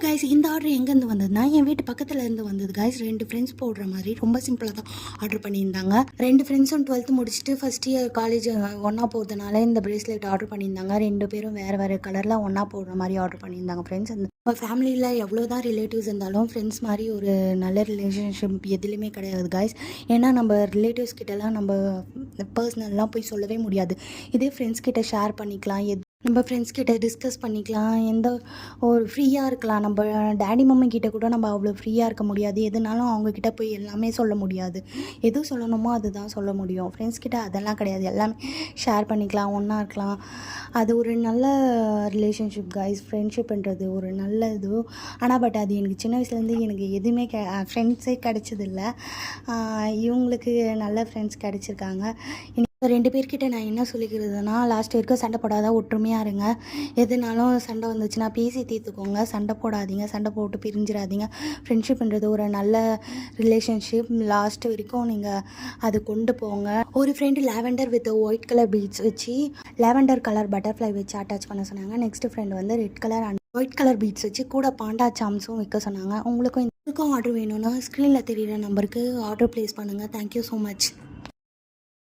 Guys இந்த order எங்கேருந்து வந்ததுன்னா என் வீட்டு பக்கத்தில் இருந்து வந்தது கைஸ். 2 ஃப்ரெண்ட்ஸ் போடுற மாதிரி ரொம்ப சிம்பிளாக தான் ஆர்டர் பண்ணியிருந்தாங்க. 2 ஃப்ரெண்ட்ஸும் 12th முடிச்சுட்டு ஃபஸ்ட் இயர் காலேஜ் ஒன்றா போகிறதுனால இந்த பிரேஸ்லெட் ஆர்டர் பண்ணியிருந்தாங்க. 2 பேரும் வேறு வேறு கலரில் ஒன்றா போடுற மாதிரி ஆர்டர் பண்ணியிருந்தாங்க ஃப்ரெண்ட்ஸ். அந்த ஃபேமிலியில் எவ்வளோ தான் ரிலேட்டிவ்ஸ் இருந்தாலும் ஃப்ரெண்ட்ஸ் மாதிரி ஒரு நல்ல ரிலேஷன்ஷிப் எதுலேயுமே கிடையாது கைஸ். ஏன்னா நம்ம ரிலேட்டிவ்ஸ் கிட்டலாம் நம்ம பர்சனல்லாம் போய் சொல்லவே முடியாது. இதே ஃப்ரெண்ட்ஸ் கிட்ட ஷேர் பண்ணிக்கலாம், நம்ம ஃப்ரெண்ட்ஸ் கிட்ட டிஸ்கஸ் பண்ணிக்கலாம், எந்த ஒரு ஃப்ரீயாக இருக்கலாம். நம்ம டேடி மம்மி கிட்ட கூட நம்ம அவ்வளோ ஃப்ரீயாக இருக்க முடியாது. எதுனாலும் அவங்கக்கிட்ட போய் எல்லாமே சொல்ல முடியாது. எது சொல்லணுமோ அதுதான் சொல்ல முடியும். ஃப்ரெண்ட்ஸ் கிட்ட அதெல்லாம் கிடையாது, எல்லாமே ஷேர் பண்ணிக்கலாம், ஒன்றா இருக்கலாம். அது ஒரு நல்ல ரிலேஷன்ஷிப் கைஸ். ஃப்ரெண்ட்ஷிப்ன்றது ஒரு நல்ல இது. ஆனால் பட் அது எனக்கு சின்ன வயசுலேருந்து எனக்கு எதுவுமே ஃப்ரெண்ட்ஸே கிடைச்சதில்ல. இவங்களுக்கு நல்ல ஃப்ரெண்ட்ஸ் கிடச்சிருக்காங்க. 2 பேர்கிட்ட நான் என்ன சொல்லிக்கிறதுனா, லாஸ்ட் வரைக்கும் சண்டை போடாத ஒற்றுமையாக இருங்க. எதுனாலும் சண்டை வந்துச்சுன்னா பேசி தீர்த்துக்கோங்க. சண்டை போடாதீங்க, சண்டை போட்டு பிரிஞ்சிடாதீங்க. ஃப்ரெண்ட்ஷிப்ன்றது ஒரு நல்ல ரிலேஷன்ஷிப். லாஸ்ட் வரைக்கும் நீங்கள் அது கொண்டு போங்க. ஒரு friend lavender with white colour beads வச்சு லேவெண்டர் கலர் பட்டர்ஃப்ளை வச்சு அட்டாச் பண்ண சொன்னாங்க. நெக்ஸ்ட் ஃப்ரெண்டு வந்து red colour and white colour beads வச்சு கூட பாண்டா சாம்ஸும் வைக்க சொன்னாங்க. உங்களுக்கும் ஆர்டர் வேணும்னா ஸ்க்ரீனில் தெரியிற நம்பருக்கு ஆர்டர் ப்ளேஸ் பண்ணுங்கள். Thank you so much.